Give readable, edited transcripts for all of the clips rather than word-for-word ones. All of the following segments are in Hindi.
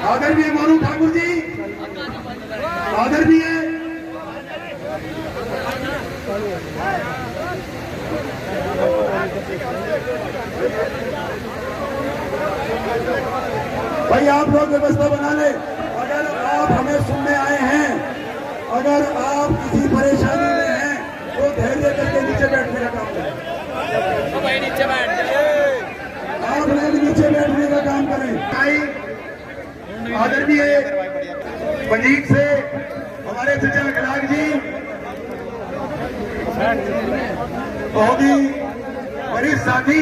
आदरणीय मोनू ठाकुर जी, आदरणीय भाई आप लोग व्यवस्था बना ले। अगर आप हमें सुनने आए हैं, अगर आप किसी परेशानी में हैं तो धैर्य करके नीचे बैठने का काम करें। नीचे बैठ आप लोग नीचे बैठने का काम करें। आदरणीय पंजीक से हमारे चचा खलाक जी बहुत ही वरिष्ठ साथी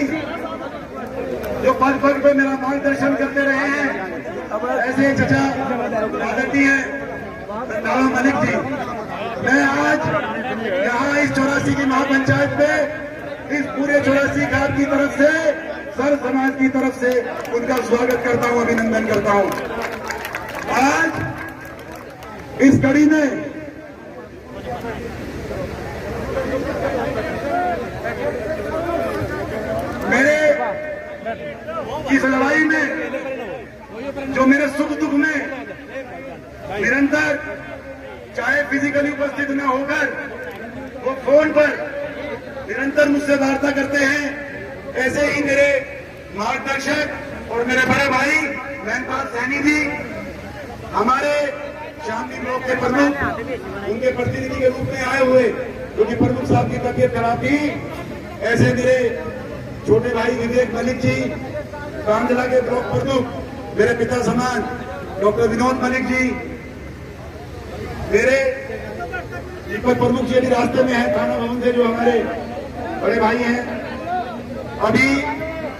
जो पद पद पे मेरा मार्गदर्शन करते रहे हैं, अब ऐसे चचा आदरणीय रंधावा मलिक जी, मैं आज यहाँ इस 84 की महापंचायत पे इस पूरे 84 गांव की तरफ से, सर समाज की तरफ से उनका स्वागत करता हूँ, अभिनंदन करता हूँ। आज इस कड़ी में मेरे इस लड़ाई में जो मेरे सुख दुख में निरंतर चाहे फिजिकली उपस्थित न होकर वो फोन पर निरंतर मुझसे वार्ता करते हैं, ऐसे ही मेरे मार्गदर्शक और मेरे बड़े भाई महंतपाल सैनी जी, हमारे शामली ब्लॉक के प्रमुख, उनके प्रतिनिधि के रूप में आए हुए, क्योंकि प्रमुख साहब की तबीयत खराब थी, ऐसे मेरे छोटे भाई विवेक मलिक जी, कामजला के ब्लॉक प्रमुख, मेरे पिता समान डॉक्टर विनोद मलिक जी, मेरे दीपक प्रमुख जी अभी रास्ते में हैं थाना भवन से, जो हमारे बड़े भाई हैं। अभी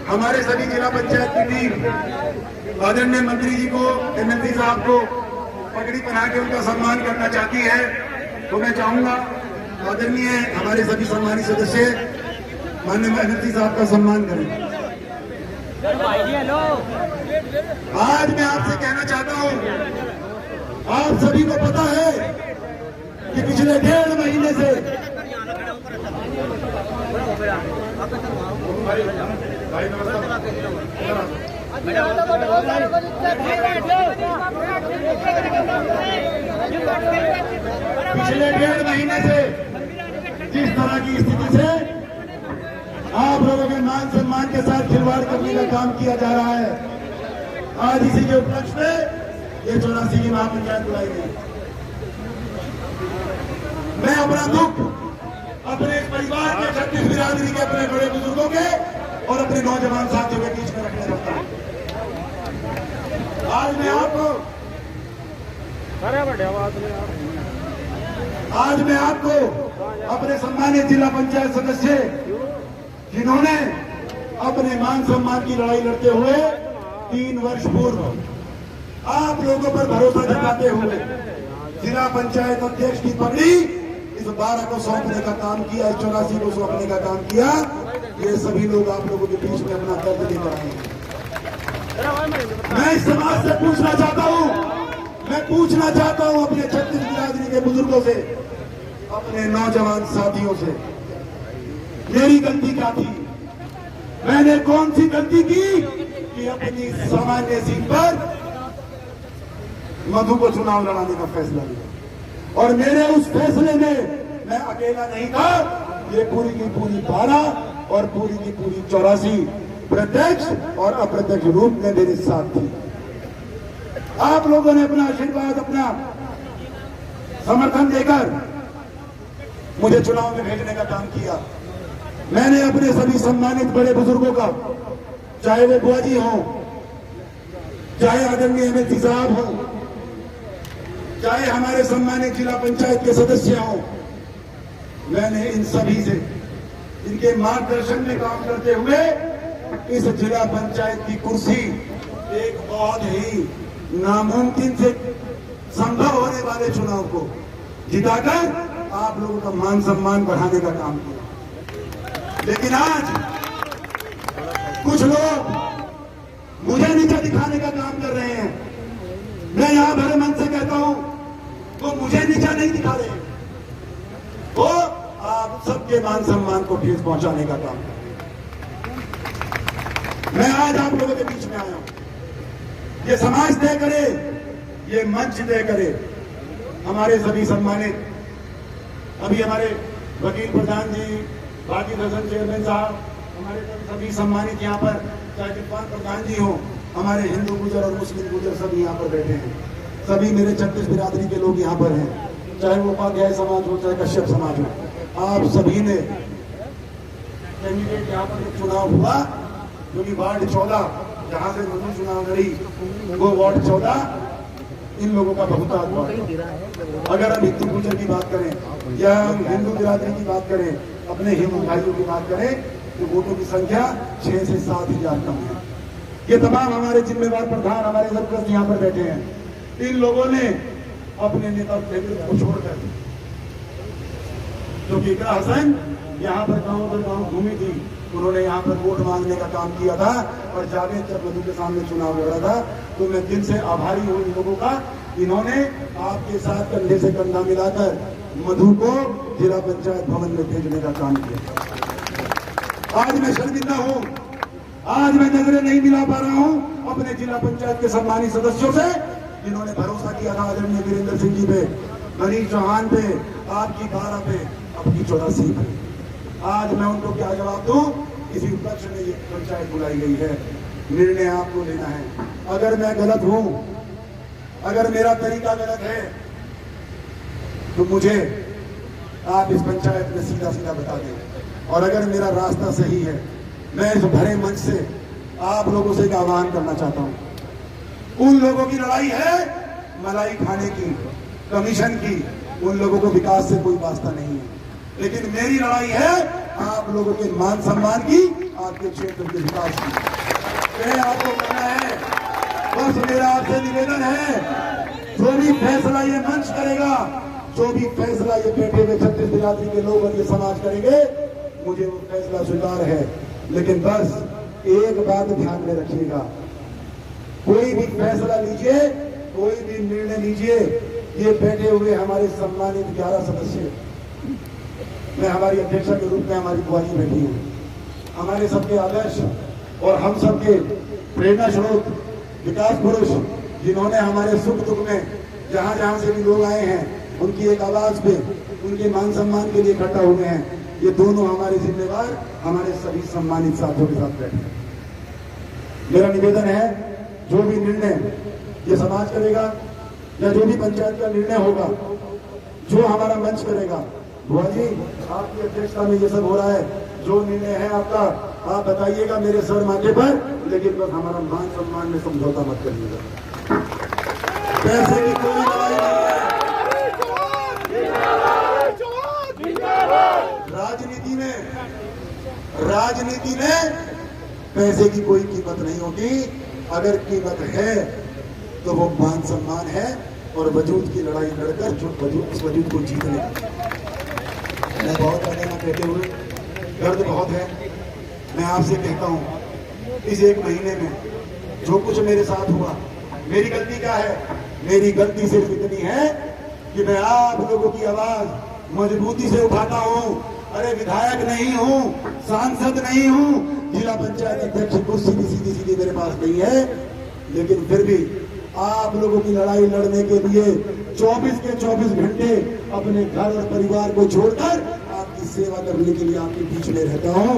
हमारे सभी जिला पंचायत की टीम आदरणीय मंत्री जी को, एमएलसी साहब को पगड़ी पहना के उनका सम्मान करना चाहती है, तो मैं चाहूंगा आदरणीय हमारे सभी सम्मानित सदस्य माननीय एमएलसी साहब का सम्मान करें। आज मैं आपसे कहना चाहता हूं, आप सभी को पता है कि पिछले 1.5 महीने से जिस तरह की स्थिति से आप लोगों के मान सम्मान के साथ खिलवाड़ करने का काम किया जा रहा है, आज इसी के उपलक्ष्य में ये 84 की महापंचायत बुलाई गई। मैं अपना दुख अपने परिवार के 36 बिरादरी के अपने बड़े बुजुर्गों के और अपने नौजवान साथियों के बीच में रखने लगता हूं। आज मैं आपको अपने सम्मानित जिला पंचायत सदस्य, जिन्होंने अपने मान सम्मान की लड़ाई लड़ते हुए 3 वर्ष पूर्व आप लोगों पर भरोसा जताते हुए जिला पंचायत अध्यक्ष की पगड़ी इस 12 को सौंपने का काम किया, इस 84 को सौंपने का काम किया, ये सभी लोग आप लोगों के बीच में अपना दर्द लेकर आए हैं। मैं इस समाज से पूछना चाहता हूं अपने 36 बिरादरी के बुजुर्गों से, अपने नौजवान साथियों से, मेरी गलती क्या थी? मैंने कौन सी गलती की कि अपनी सामान्य सीट पर मधु को चुनाव लड़ाने का फैसला लिया? और मेरे उस फैसले में मैं अकेला नहीं था, ये पूरी की पूरी 12 और पूरी की पूरी 84 प्रत्यक्ष और अप्रत्यक्ष रूप में मेरे साथ थी। आप लोगों ने अपना आशीर्वाद, अपना समर्थन देकर मुझे चुनाव में भेजने का काम किया। मैंने अपने सभी सम्मानित बड़े बुजुर्गों का, चाहे वो बुआ जी हो, चाहे आदरणीय एमएलसी साहब हो, चाहे हमारे सम्मानित जिला पंचायत के सदस्य हों, मैंने इन सभी से इनके मार्गदर्शन में काम करते हुए इस जिला पंचायत की कुर्सी एक बहुत ही नामुमकिन से संभव होने वाले चुनाव को जिताकर आप लोगों का मान सम्मान बढ़ाने का काम किया। लेकिन आज कुछ लोग मुझे नीचा दिखाने का काम कर रहे हैं। मैं यहां भरे मन से कहता हूं, वो मुझे नीचा नहीं दिखा रहे, वो आप सबके मान सम्मान को ठेस पहुंचाने का काम कर रहे हैं। मैं आज आप लोगों के बीच में आया हूं, ये समाज तय करे, ये मंच तय करे। हमारे सभी सम्मानित, अभी हमारे वकील प्रधान जी, बाकी हसन चेयरमैन साहब, हमारे सभी सम्मानित यहाँ पर, चाहे विद्वान प्रधान जी हो, हमारे हिंदू गुजर और मुस्लिम गुजर सभी यहाँ पर बैठे हैं। सभी मेरे 36 बिरादरी के लोग यहाँ पर हैं, चाहे वो उपाध्याय समाज हो, चाहे कश्यप समाज हो। आप सभी ने कैंडिडेट यहाँ पर चुनाव हुआ, क्योंकि वार्ड 14 जहाँ से मधु चुनाव लड़ी, वो वार्ड 14 इन लोगों का बहुतायत हुआ। अगर हम हिंदू गुजर की बात करें या हम हिंदू बिरादरी की बात करें, अपने हिंदू भाइयों की बात करें, तो वोटों की संख्या 6 से 7 हजार कम है। ये तमाम हमारे जिम्मेवार प्रधान, हमारे सरपंच यहाँ पर बैठे हैं। इन लोगों ने अपने नेता को छोड़कर, क्योंकि इकरा हसन यहाँ पर गांव दर गांव घूमी थी, उन्होंने यहाँ पर वोट मांगने का काम किया था, और जावेद जब मधु के सामने चुनाव लड़ा था, तो मैं दिल से आभारी हूँ इन लोगों का। इन्होंने आपके साथ कंधे से कंधा मिलाकर मधु को जिला पंचायत भवन में भेजने का काम किया। आज मैं शर्मिंदा हूँ, आज मैं नजरें नहीं मिला पा रहा हूँ अपने जिला पंचायत के सम्मानित सदस्यों से, जिन्होंने भरोसा किया था आदरणीय वीरेंद्र सिंह जी पे, मनीष चौहान पे, आपकी 12 पे, आपकी 84 पे। आज मैं उनको क्या जवाब दूं? इसी उपलक्ष्य में ये पंचायत बुलाई गई है, निर्णय आपको लेना है। अगर मैं गलत हूं, अगर मेरा तरीका गलत है, तो मुझे आप इस पंचायत में सीधा सीधा बता दें, और अगर मेरा रास्ता सही है, मैं इस भरे मंच से आप लोगों से एक आह्वान करना चाहता हूं। उन लोगों की लड़ाई है मलाई खाने की, कमीशन की, उन लोगों को विकास से कोई वास्ता नहीं है। लेकिन मेरी लड़ाई है आप लोगों के मान सम्मान की, आपके क्षेत्र के विकास की। यह आपको करना है। बस मेरा आपसे निवेदन है, जो भी फैसला ये मंच करेगा, जो भी फैसला ये बैठे हुए 36 बिरादरी के लोग और ये समाज करेंगे, मुझे वो फैसला स्वीकार है। लेकिन बस एक बात ध्यान में रखिएगा, कोई भी फैसला लीजिए, कोई भी निर्णय लीजिए, ये बैठे हुए हमारे सम्मानित 11 सदस्य, मैं हमारी अध्यक्षा के रूप में हमारी बुआई बैठी हूँ, हमारे सबके आदर्श और हम सबके प्रेरणा स्रोत, विकास पुरुष, जिन्होंने हमारे सुख दुख में जहां जहां से भी लोग आए हैं, उनकी एक आवाज पे, उनके मान सम्मान के लिए इकट्ठा हुए हैं, ये दोनों हमारे जिम्मेवार, हमारे सभी सम्मानित साथियों के साथ बैठे। मेरा निवेदन है, जो भी निर्णय ये समाज करेगा या जो भी पंचायत का निर्णय होगा, जो हमारा मंच करेगा, बुआ जी आपकी अध्यक्षता में ये सब हो रहा है, जो निर्णय है आपका, आप बताइएगा मेरे सर माथे पर, लेकिन बस हमारा मान सम्मान में समझौता मत करिएगा। पैसे की कोई लड़ाई नहीं है। राजनीति में पैसे की कोई कीमत नहीं होती। अगर कीमत है तो वो मान सम्मान है, और वजूद की लड़ाई लड़कर जो उस वजूद को जीतने। मैं बहुत कहना कहते हुए दर्द बहुत है, मैं आपसे कहता हूँ, इस 1 महीने में जो कुछ मेरे साथ हुआ, मेरी गलती क्या है? मेरी गलती सिर्फ इतनी है कि मैं आप लोगों की आवाज मजबूती से उठाता हूँ। अरे विधायक नहीं हूँ, सांसद नहीं हूँ, जिला पंचायत अध्यक्ष कुर्सी भी सीधी मेरे पास नहीं है, लेकिन फिर भी आप लोगों की लड़ाई लड़ने के लिए 24 के 24 घंटे अपने घर और परिवार को छोड़कर आपकी सेवा करने के लिए आपके बीच में रहता हूँ।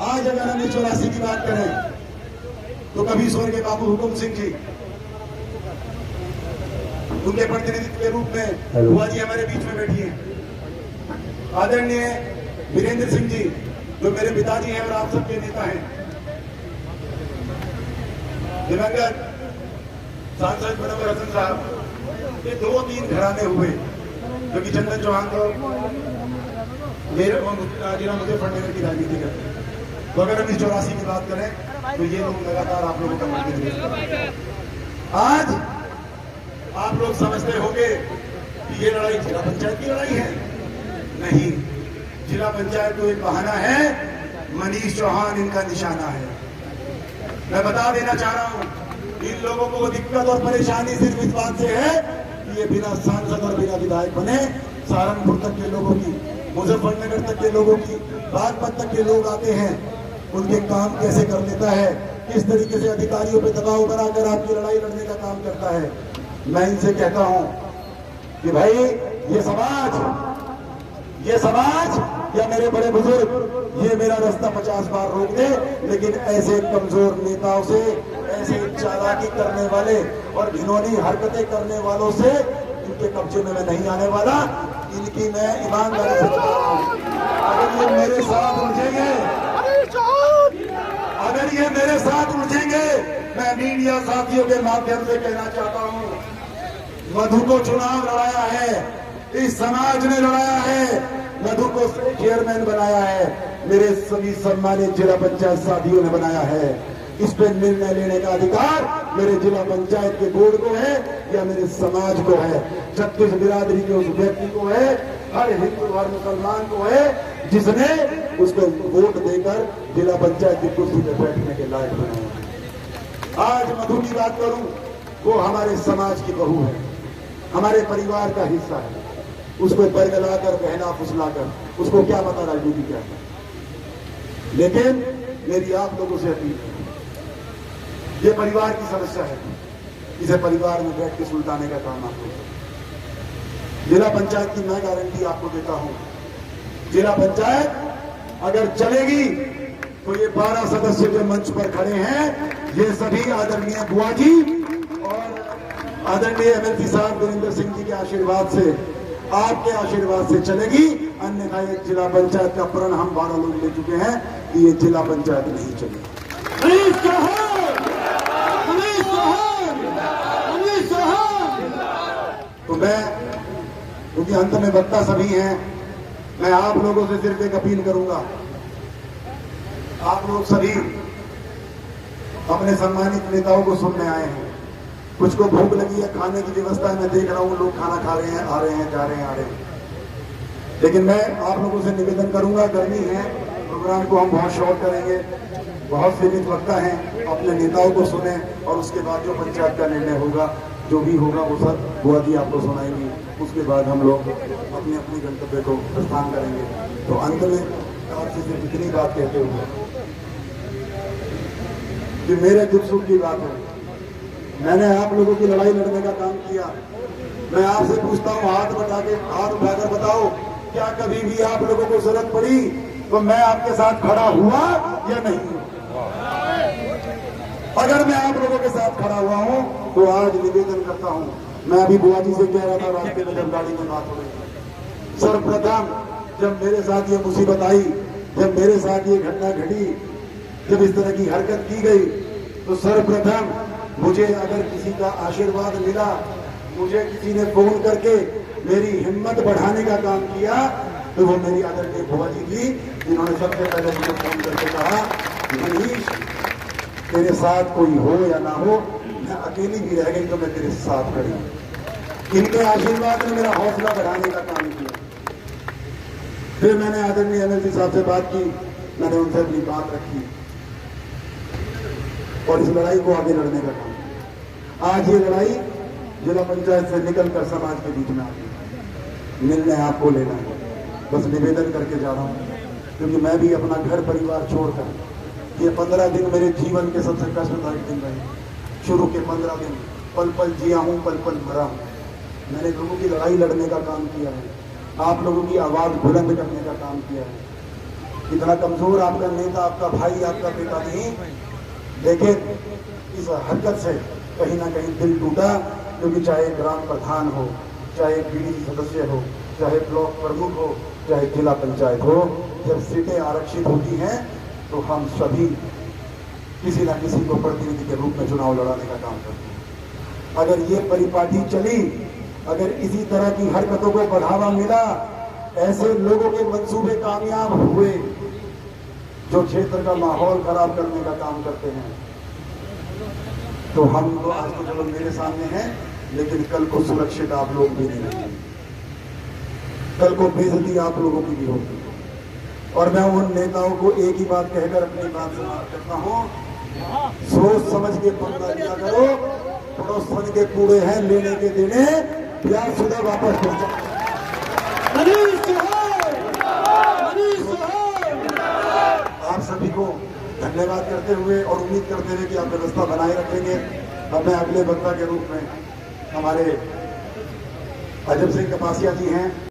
आज अगर हम 84 की बात करें, तो कभी स्वर्गीय बाबू हुकुम सिंह जी, उनके प्रतिनिधित्व के रूप में बुआ जी हमारे बीच में बैठी है। आदरणीय वीरेंद्र सिंह जी, जो मेरे पिताजी हैं और आप सबके नेता हैं, दिवंगत सांसद मनोहर हसन साहब, ये 2-3 घराने हुए, क्योंकि चंदन चौहान तो जिला मुजफ्फरनगर की राजनीति करते हैं। तो अगर हम इस 84 की बात करें, तो ये लोग लगातार आप लोगों का प्रतिनिधित्व। आज आप लोग समझते होंगे कि ये लड़ाई जिला पंचायत की लड़ाई है। नहीं, जिला पंचायत तो एक बहाना है, मनीष चौहान इनका निशाना है। मैं बता देना चाह रहा हूं, इन लोगों को दिक्कत और परेशानी सिर्फ इस बात से है कि ये बिना सांसद और बिना विधायक बने सहारनपुर तक के लोगों की मुजफ्फरनगर तक के लोगों की, बागपत तक के लोग आते हैं, उनके काम कैसे कर लेता है, किस तरीके से अधिकारियों पे दबाव बनाकर आपकी लड़ाई लड़ने का काम करता है। मैं इनसे कहता हूं कि भाई ये समाज या मेरे बड़े बुजुर्ग ये मेरा रास्ता 50 बार रोक दे, लेकिन ऐसे कमजोर नेताओं से, ऐसे चालाकी करने वाले और घिनौनी हरकतें करने वालों से इनके कब्जे में मैं नहीं आने वाला। इनकी मैं ईमानदारी से बता रहा हूं, अगर ये मेरे साथ उलझेंगे, मैं मीडिया साथियों के माध्यम से कहना चाहता हूं, मधु को चुनाव लड़ाया है, इस समाज ने लड़ाया है, मधु को चेयरमैन बनाया है, मेरे सभी सम्मानित जिला पंचायत साथियों ने बनाया है। इस पे निर्णय लेने का अधिकार मेरे जिला पंचायत के बोर्ड को है या मेरे समाज को है, 36 बिरादरी के उस व्यक्ति को है, हर हिंदू हर मुसलमान को है, जिसने उसको वोट देकर जिला पंचायत की कुर्सी पर बैठने के लायक बनाया। आज मधु की बात करूं, वो हमारे समाज की बहू है, हमारे परिवार का हिस्सा है, उसको बरगलाकर बहना फुसलाकर उसको क्या पता राजनीति क्या है। लेकिन मेरी आप लोगों से अपील है, ये परिवार की समस्या है, इसे परिवार में बैठ के सुलझाने का काम आपको। जिला पंचायत की मैं गारंटी आपको देता हूं, जिला पंचायत अगर चलेगी तो ये 12 सदस्य जो मंच पर खड़े हैं, ये सभी आदरणीय बुआ जी और आदरणीय एमएलसी साहब वीरेंद्र सिंह जी के आशीर्वाद से, आपके आशीर्वाद से चलेगी। अन्यथा ये जिला पंचायत का प्रण हम 12 लोग ले चुके हैं कि ये जिला पंचायत नहीं चलेगी। तो मैं, क्योंकि अंत में वक्ता सभी हैं, मैं आप लोगों से सिर्फ एक अपील करूंगा, आप लोग सभी अपने सम्मानित नेताओं को सुनने आए हैं, कुछ को भूख लगी है, खाने की व्यवस्था है, मैं देख रहा हूं लोग खाना खा रहे हैं, आ रहे हैं, जा रहे हैं, आ रहे हैं, लेकिन मैं आप लोगों से निवेदन करूंगा, गर्मी है, प्रोग्राम को हम बहुत शॉर्ट करेंगे, बहुत सीमित वक्ता है, अपने नेताओं को सुने और उसके बाद जो पंचायत का निर्णय होगा, जो भी होगा वो सब बुआ जी आपको सुनाएंगी, उसके बाद हम लोग अपने अपने गंतव्य को प्रस्थान करेंगे। तो अंत में आपसे सिर्फ इतनी बात कहते हुए कि मेरे दुख सुख की बात है, मैंने आप लोगों की लड़ाई लड़ने का काम किया। मैं आपसे पूछता हूं, हाथ उठाकर बताओ, क्या कभी भी आप लोगों को जरूरत पड़ी तो मैं आपके साथ खड़ा हुआ या नहीं? अगर मैं आप लोगों के साथ खड़ा हुआ हूं तो आज निवेदन करता हूं, मैं अभी बुआ जी से कह रहा था रास्ते में जब गाड़ी में बात हो रही, सर्वप्रथम जब मेरे साथ ये मुसीबत आई, जब मेरे साथ ये घटना घटी, जब इस तरह की हरकत की गई, तो सर्वप्रथम मुझे अगर किसी का आशीर्वाद मिला, मुझे किसी ने फोन करके मेरी हिम्मत बढ़ाने का काम किया, तो वो मेरी आदरणीय बुआ जी थी, जिन्होंने सबसे पहले मुझे फोन करके कहा, मनीष तेरे साथ कोई हो या ना हो, मैं अकेली भी रह गई तो मैं तेरे साथ खड़ी हूं। इनके आशीर्वाद ने मेरा हौसला बढ़ाने का काम किया। फिर मैंने आदरणीय एमएलसी साहब से बात की, मैंने उनसे अपनी बात रखी और इस लड़ाई को आगे लड़ने का काम किया। आज ये लड़ाई जिला पंचायत से निकलकर समाज के बीच में आ गई। निर्णय आपको लेना है, बस निवेदन करके जा रहा हूं, क्योंकि मैं भी अपना घर परिवार छोड़कर, ये 15 दिन मेरे जीवन के सबसे कष्टदायक दिन रहे। शुरू के 15 दिन पल पल जिया हूं, पल पल मरा हूं। मैंने लोगों की लड़ाई लड़ने का काम किया है, आप लोगों की आवाज बुलंद करने का काम किया है। इतना कमजोर आपका नेता, आपका भाई, आपका बेटा नहीं, लेकिन इस हरकत से कहीं ना कहीं दिल टूटा, क्योंकि चाहे ग्राम प्रधान हो, चाहे पीडीसी सदस्य हो, चाहे ब्लॉक प्रमुख हो, चाहे जिला पंचायत हो, जब सीटें आरक्षित होती हैं तो हम सभी किसी न किसी को प्रतिनिधि के रूप में चुनाव लड़ाने का काम करते हैं। अगर ये परिपाटी चली, अगर इसी तरह की हरकतों को बढ़ावा मिला, ऐसे लोगों के मंसूबे कामयाब हुए जो क्षेत्र का माहौल खराब करने का काम करते हैं, तो हम तो आज तो चलो मेरे सामने हैं, लेकिन कल को सुरक्षित आप लोग भी नहीं रहेंगे, कल को बेइज्जती आप लोगों की भी होगी। और मैं उन नेताओं को एक ही बात कहकर अपनी बात समाप्त करता हूं, सोच समझ के पंगा लिया करो, पड़ोसन के कूड़े हैं लेने के देने, प्यार सुधा वापस पहुंचा। धन्यवाद करते हुए और उम्मीद करते हुए कि आप व्यवस्था बनाए रखेंगे। अब मैं अगले वक्ता के रूप में हमारे अजब सिंह कपासिया जी हैं।